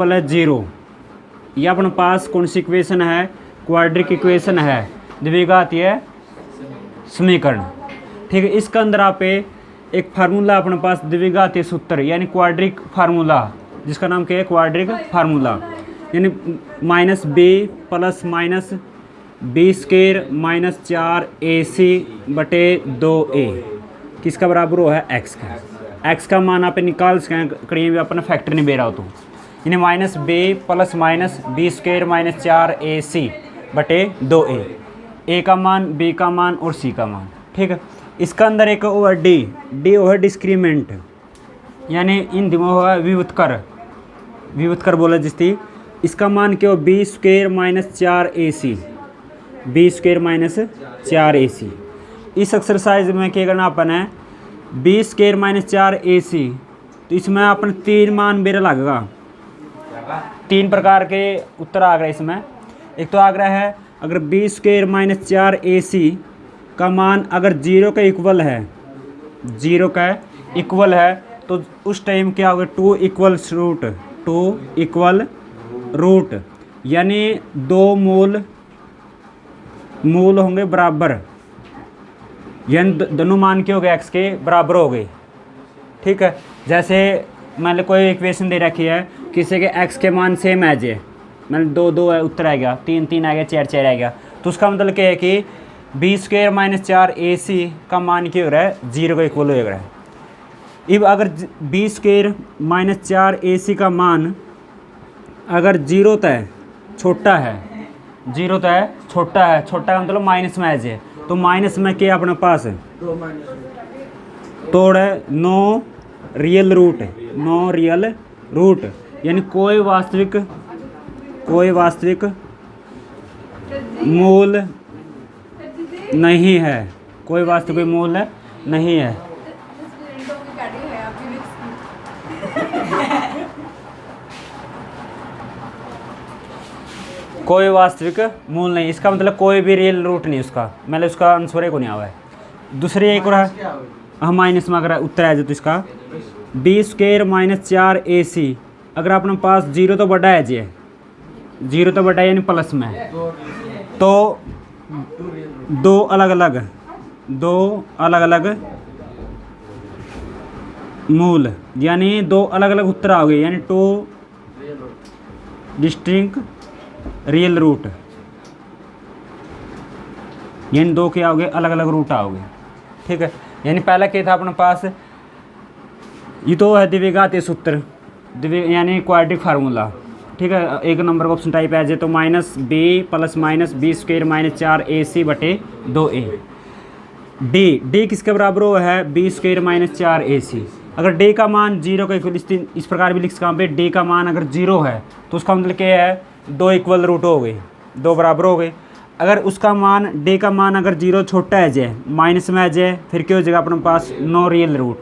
Equal है 0। ये अपने पास कौन सी इक्वेशन है? क्वाड्रिक इक्वेशन है, द्विघातीय समीकरण। ठीक है, इसके अंदर आप एक फार्मूला अपने पास द्विघातीय सूत्र यानी क्वाड्रिक फार्मूला, जिसका नाम क्या है? क्वाड्रिक फार्मूला, यानी minus B plus minus B square minus 4ac बटे 2a किसका बराबर हो है? एक्स का। एक्स का मान आप निकाल सकें, कहीं भी अपना फैक्टर नहीं दे रहा हो तो, यानी minus B plus minus B square minus 4ac बटे 2a, ए का मान, बी का मान और सी का मान। ठीक है, इसका अंदर एक ओवर डी ओवर डिस्क्रीमेंट, यानी इन दिनों है विवुत्कर बोला जिसती, इसका मान क्या हो? B square minus 4ac, B square minus 4ac। इस एक्सरसाइज में क्या करना अपन है? बी स्क्वायर माइनस 4ac, तो इसमें अपन 3 मान बेरा लगेगा। 3 प्रकार के उत्तर आ गए इसमें। एक तो आ रहा है अगर बी स्क्वायर माइनस 4ac का मान अगर 0 का इक्वल है, 0 का इक्वल है, तो उस टाइम क्या होगा? 2 इक्वल रूट, यानी 2 मूल होंगे बराबर, यानी दोनों मान के हो गए एक्स के बराबर हो गए। ठीक है, जैसे मान लो कोई इक्वेशन दे रखी है, किसी के एक्स के मान सेम है जे, मतलब 2 है उत्तर आ गया, 3 आ गया, 4 आ गया, तो उसका मतलब क्या है कि बी स्क्वायर माइनस 4ac का मान क्या हो रहा है? 0 का इक्वल हो रहा है। अब अगर बी स्क्वायर माइनस 4ac का मान अगर 0 तय छोटा है, 0 तय छोटा है, छोटा का मतलब माइनस में है, तो माइनस में क्या अपने पास है? तोड़ है नो रियल रूट, यानी कोई वास्तविक मूल नहीं है, कोई वास्तविक मूल नहीं है। कोई वास्तविक मूल नहीं, इसका मतलब कोई भी रियल रूट नहीं उसका, मतलब उसका आंसर को नहीं आवा है। दूसरी एक और है, हम माइनस में अगर उत्तर आ जाए तो इसका बी स्क्वायर माइनस 4ac, अगर अपने पास 0 तो बड़ा है जी, 0 तो बड़ा है यानी प्लस में, तो दो अलग अलग मूल, यानी 2 अलग अलग उत्तर आ गए, यानी 2 डिस्टिंक्ट रियल रूट, यानी 2 क्या हो गए? अलग अलग रूट आओगे। ठीक है, यानी पहला क्या था अपने पास? ये तो है द्विघातीय सूत्र, यानी क्वाड्रिक फार्मूला। ठीक है, 1 नंबर का ऑप्शन टाइप है जे, तो minus B plus minus B square minus 4ac बटे 2a। डी किसके बराबर हो है? B square minus 4ac। अगर डी का मान 0 का इक्वल, इस प्रकार भी लिख सकते हैं, डी का मान अगर 0 है तो उसका मतलब क्या है? 2 इक्वल रूट हो गए, 2 बराबर हो गए। अगर उसका मान, डी का मान अगर 0 छोटा है जे, माइनस में है जे, फिर क्या हो जाएगा अपने पास? No real root.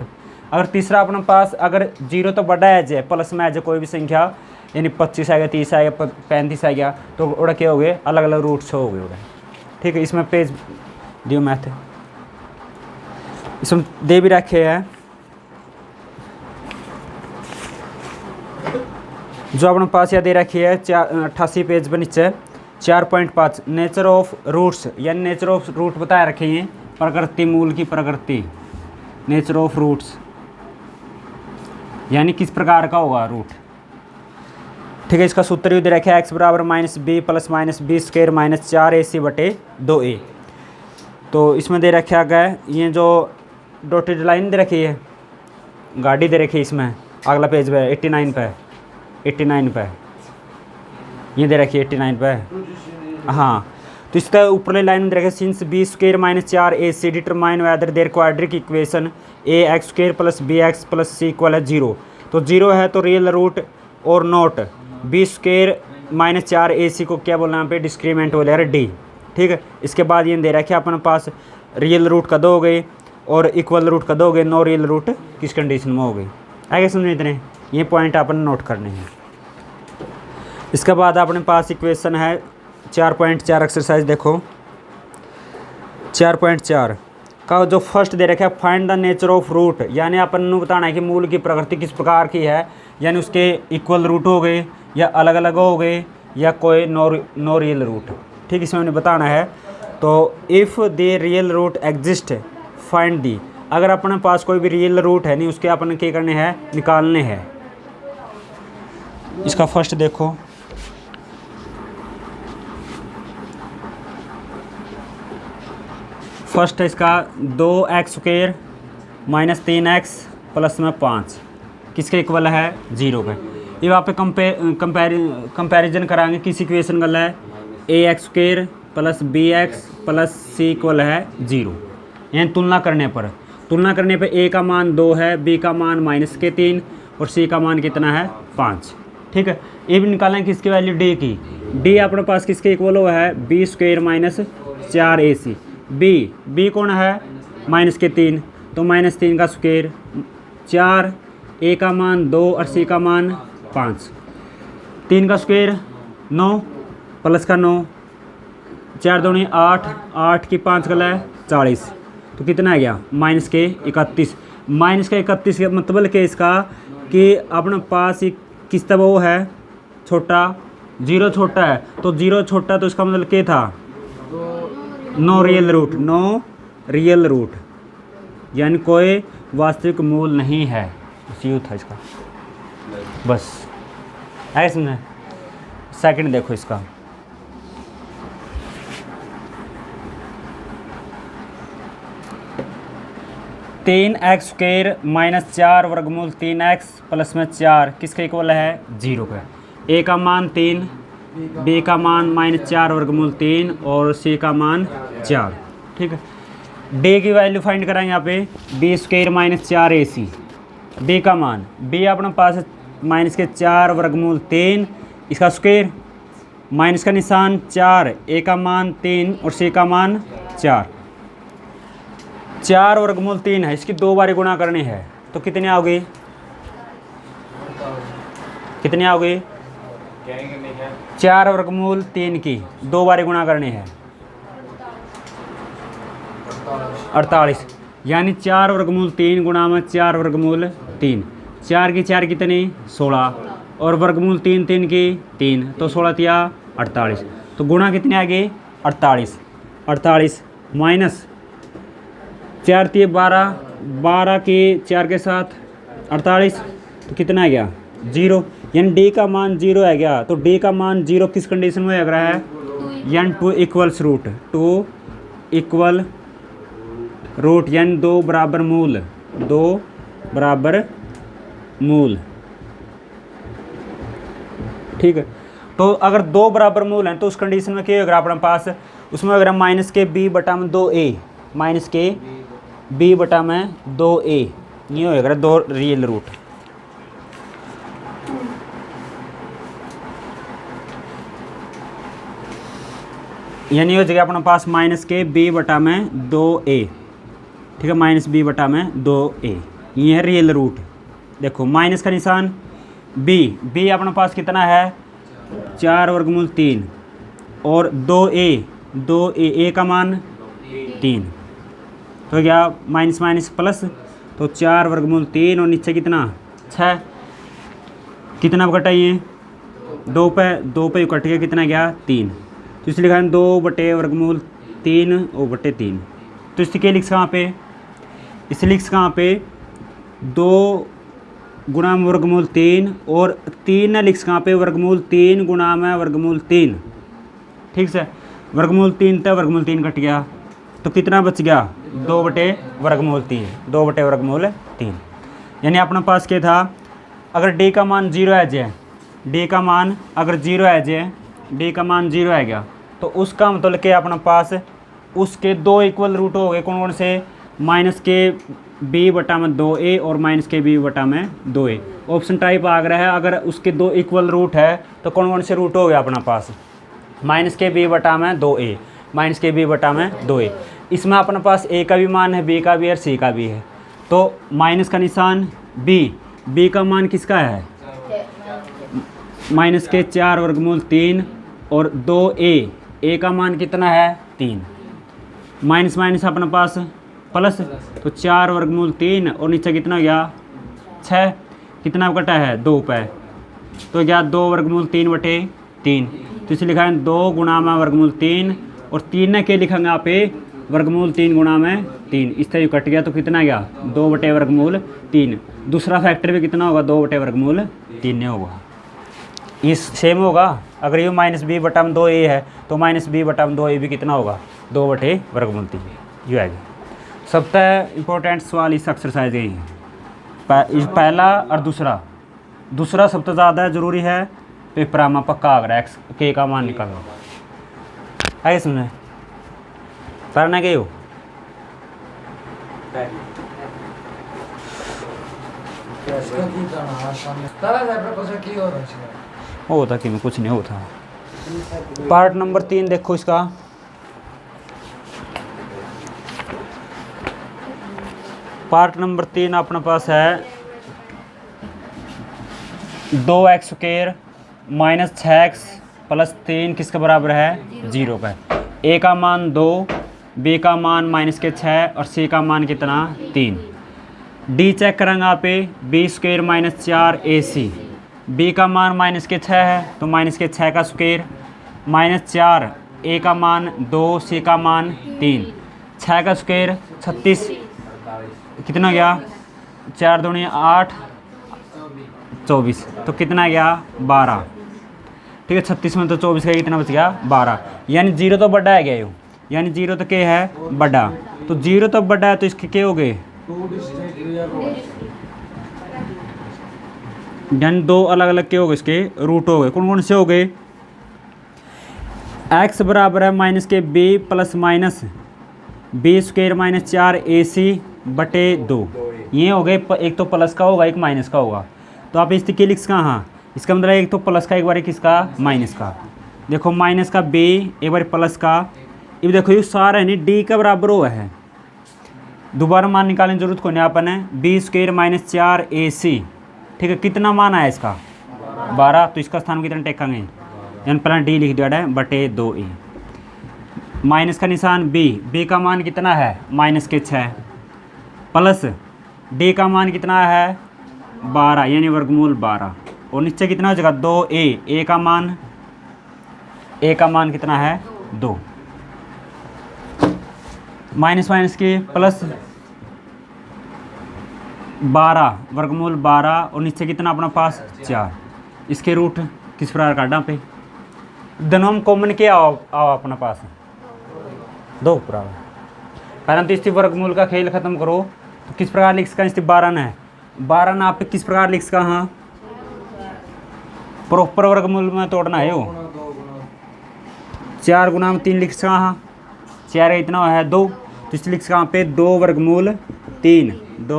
अगर तीसरा अपने पास अगर 0 तो बड़ा है जे, प्लस में है जे कोई भी संख्या, यानी 25 आ गया, 30 आ गया, 35 आ गया, तो वो क्या हो गए? अलग अलग रूट्स हो गए। ठीक है, इसमें पेज दियो मैथ इसमें दे भी रखे हैं, जो अपने पास यह दे रखी है 88 पेज पर नीचे 4.5 नेचर ऑफ रूट्स, यानी नेचर ऑफ रूट बताए रखे हैं, प्रकृति, मूल की प्रकृति, नेचर ऑफ रूट्स, यानी किस प्रकार का होगा रूट। ठीक है, इसका सूत्र भी दे रखा है एक्स बराबर minus B plus minus B square minus 4ac बटे 2a। तो इसमें दे रखा गया ये जो डॉटेड लाइन दे रखी है, गाड़ी दे रखी है, इसमें अगला पेज पे 89 पे ये दे रखी है 89 पे। हाँ, तो इसका ऊपरली लाइन में दे रखा है since B square minus 4ac determine whether their quadratic equation A X square plus B X plus C equal है 0। तो 0 है तो रियल रूट और not B square minus 4ac को क्या बोलना यहाँ पे? डिस्क्रीमेंट बोले यार डी। ठीक है, इसके बाद ये दे रखा है अपने पास रियल रूट कद हो गए और इक्वल रूट कद हो गए, नो रियल रूट किस कंडीशन में हो गई। आगे समझे इतने, ये पॉइंट अपन नोट करने हैं। इसके बाद अपने पास इक्वेशन है 4.4 एक्सरसाइज देखो 4.4 का जो फर्स्ट दे रखा है find the nature of root, यानी अपन ने बताना है कि मूल की प्रकृति किस प्रकार की है, यानी उसके इक्वल रूट हो गए या अलग अलग हो गए या कोई नो रियल रूट। ठीक, इसमें हमने बताना है। तो if the real root exist find the, अगर अपने पास कोई भी रियल रूट है नहीं, उसके अपन क्या करने हैं, निकालने हैं। इसका फर्स्ट देखो, फर्स्ट है इसका 2x² माइनस 3x प्लस में 5 किसके इक्वल है, 0 पे। ये वहाँ पे कंपैरिजन कराएंगे, किस इक्वेशन गल है, ax² plus bx plus c equal है 0। यानी तुलना करने पर a का मान 2 है, b का मान -3 और c का मान कितना है, 5। ठीक है, ये भी निकालेंगे किसकी वैल्यू, d की। d अपने पास किसके इक्वल हुआ है, b² माइनस 4ac। b कौन है, -3, तो -3 का स्क्वायर 4, a का मान 2 और c का मान 5। 3 का स्क्वायर 9 प्लस का 9, 4 दूनी 8, 8 की 5 गला है 40। तो कितना आ गया, -31। -31 का मतलब क्या इसका कि अपने पास एक किस तरह वो है, छोटा 0 छोटा है, तो 0 छोटा तो इसका मतलब क्या था, नो रियल रूट, यानी कोई वास्तविक मूल नहीं है। यूँ था इसका, बस ऐसे में। सेकंड देखो इसका, तीन x² माइनस 4 वर्गमूल 3x प्लस में 4 किसके इक्वल है, 0 पे। a का मान 3, b का मान -4 वर्गमूल 3 और c का मान 4। ठीक है, d की वैल्यू फाइंड कराएंगे यहाँ पे, b² माइनस 4ac। b का मान, b अपने पास -4 वर्गमूल 3, इसका स्क्वायर माइनस का निशान 4, a का मान 3 और c का मान 4। 4 वर्गमूल 3 है, इसकी 2 बार गुणा करनी है, तो कितनी आओगी, कितनी आओगी, 4 वर्गमूल 3 की 2 बार गुणा करनी है, 48। यानी 4 वर्गमूल 3 गुणा में 4 वर्गमूल 3, 4 की 4 कितनी, 16 और वर्गमूल 3 3 की 3, तो 16 तिया 48। तो गुणा कितनी आ गई, 48 माइनस 4 तिया 12, 12 की 4 के साथ 48, तो कितना आ गया, 0। यानी d का मान 0 आ गया। तो d का मान 0 किस कंडीशन में लग रहा है, यानी 2 इक्वल्स रूट, 2 इक्वल रूट, यानी 2 बराबर मूल, 2 बराबर मूल। ठीक है, तो अगर 2 बराबर मूल हैं तो उस कंडीशन में क्या होगा अपने पास, उसमें अगर -b बटा में 2a, -b बटा में 2a, ये होगा 2 रियल रूट। यानी हो जाएगा अपने पास -b बटा में 2a। ठीक है, -b बटा में 2a, ये है रियल रूट। देखो माइनस का निशान, b अपने पास कितना है, 4 वर्गमूल 3 और 2a, a का मान 3, तो क्या माइनस माइनस प्लस, तो 4 वर्गमूल 3 और नीचे कितना 6, कितना घटाइए, 2 पे कट गया, कितना गया 3, तो इसलिए लिखा 2 बटे वर्गमूल 3 और बटे 3। तो इससे क्या लिख कहाँ पे, इसे लिख कहाँ पे, 2 गुणा में वर्गमूल 3 और 3 न लिख कहाँ पे, वर्गमूल 3 गुणा में वर्गमूल 3। ठीक से, वर्गमूल 3 तक वर्गमूल 3 कट गया, तो कितना बच गया, 2 बटे वर्गमूल 3, 2 बटे वर्गमूल 3। यानी अपने पास क्या था, अगर d का मान 0 आ जाए, d का मान अगर 0 आ जाए, d का मान 0 आ गया, तो उसका मतलब क्या अपने पास, उसके 2 इक्वल रूट हो गए, कौन कौन से, -b बटा में 2a और -b बटा में 2a। ऑप्शन टाइप आ रहा है, अगर उसके 2 इक्वल रूट है तो कौन कौन से रूट हो गया अपना पास, -b बटा में 2a, -b बटा में 2a। इसमें अपने पास a का भी मान है, b का भी है और c का भी है, तो माइनस का निशान b का मान किसका है, -4 वर्गमूल 3 और 2a का मान कितना है 3, माइनस माइनस अपने पास प्लस, तो 4 वर्गमूल 3 और नीचे कितना गया 6, कितना कटा है 2 पे, तो क्या 2 वर्गमूल 3 बटे 3, तो इसे लिखा है 2 गुणा में वर्गमूल 3 और 3 ने के लिखेंगे आप वर्गमूल 3 गुणा में 3, इस तरह कट गया तो कितना गया 2 बटे वर्गमूल 3। दूसरा फैक्टर भी कितना होगा 2 बटे वर्गमूल 3 ने होगा। इस सेम होगा अगर ये माइनस बी बटा में 2a है तो माइनस बी बटा में 2a भी कितना होगा 2 बटे वर्गमूल 3 ये आएगा। सबसे इम्पोर्टेंट सवाल इस एक्सरसाइज यही है, पहला और दूसरा सबसे ज़्यादा ज़रूरी है, पेपर में पक्का आ रहा है एक्स के का मान निकालना आगे सुने करना के हो होता कि में कुछ नहीं होता। पार्ट नंबर 3 देखो इसका, पार्ट नंबर 3 अपने पास है 2x² माइनस 6x प्लस 3 किसके बराबर है 0 का। a का मान 2, b का मान माइनस के 6 और c का मान कितना 3। d चेक करेंगे आप b² माइनस 4ac, b का मान माइनस के 6 है तो माइनस के 6 का स्क्वायर माइनस 4, a का मान 2, c का मान 3, 6 का स्क्वायर 36 कितना गया 4 दूनी 8 24 तो कितना गया 12। ठीक है 36 में तो 24 का कितना बच गया 12, यानी 0 तो बड़ा है गया यो, यानी 0 तो क्या है बड़ा, तो 0 तो बड़ा है तो इसके क्या हो गए यानी 2 अलग अलग क्या हो गए इसके रूट हो गए। कौन कौन से हो गए, x बराबर है माइनस के b plus minus b² minus 4ac बटे 2, ये हो गए एक तो प्लस का होगा एक माइनस का होगा, तो आप इसके लिख कहाँ, इसका मतलब एक तो प्लस का एक बार किसका माइनस का। देखो माइनस का b एक बार प्लस का, अब देखो ये सारा है नहीं d का बराबर हुआ है, दोबारा मान निकालने की जरूरत को नहीं अपन है b² माइनस 4ac। ठीक है कितना मान आया इसका 12, तो इसका स्थान कितना टेकेंगे यानी पहले d लिख दिया है बटे 2a, माइनस का निशान b का मान कितना है माइनस के 6 प्लस d का मान कितना है 12 यानी वर्गमूल 12 और नीचे कितना हो जाएगा 2a, a का मान कितना है 2, माइनस माइनस के प्लस 12 वर्गमूल 12 और नीचे कितना अपना पास 4, इसके रूट किस प्रकार काटा पे दोनों में कॉमन क्या आओ अपना पास 2 बराबर। पहले तो इसकी वर्गमूल का खेल खत्म करो तो किस प्रकार लिख सका, इसकी 12 न है 12 न आप किस प्रकार लिख सका, हाँ प्रॉपर वर्गमूल में तोड़ना है वो 4 गुना में 3 लिख सका, हाँ 4 इतना है 2 तो इसलिए लिख सका पे 2 वर्गमूल 3 तो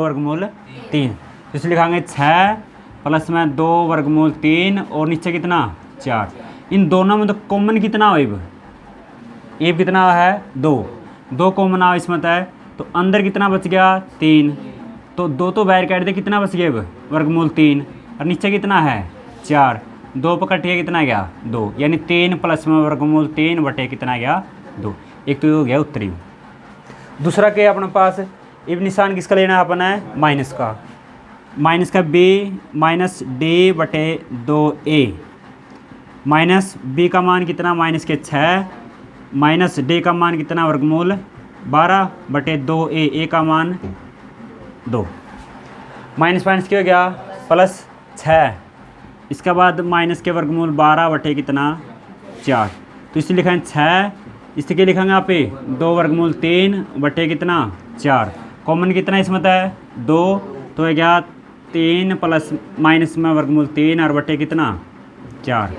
इसलिए लिखाएंगे 6 प्लस में 2 वर्गमूल 3 और नीचे कितना 4, इन दोनों में तो कॉमन कितना हो ये कितना है 2 कॉमन आओ इसमें है तो अंदर कितना बच गया 3, तो 2 तो बाहर काट दे कितना बच गया वर्गमूल 3 और नीचे कितना है 4, 2 पर कटिए कितना गया 2, यानी 3 प्लस में वर्गमूल 3 बटे कितना गया 2, एक तो ये हो गया उत्तरी। दूसरा क्या अपने पास अब निशान किसका लेना है अपना है माइनस का b माइनस d बटे 2a, माइनस b का मान कितना माइनस के 6 माइनस d का मान कितना वर्गमूल 12 बटे 2a, a का मान 2, माइनस माइनस क्या हो गया प्लस 6, इसके बाद माइनस के वर्गमूल 12 बटे कितना 4, तो इसलिए लिखेंगे 6, इसके लिखेंगे आप 2 वर्गमूल 3 बटे कितना 4, कॉमन कितना इसमें है 2 तो है गया 3 प्लस माइनस में वर्गमूल 3 और बटे कितना 4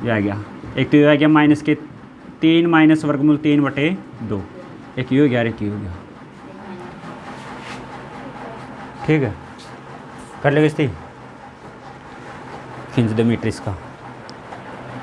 ये आ गया, एक तो ये आ गया माइनस के 3 माइनस वर्गमूल 3 बटे 2, एक ये हो गया एक ये हो गया। ठीक है कर लेगा इस खींच दे मीटर इसका।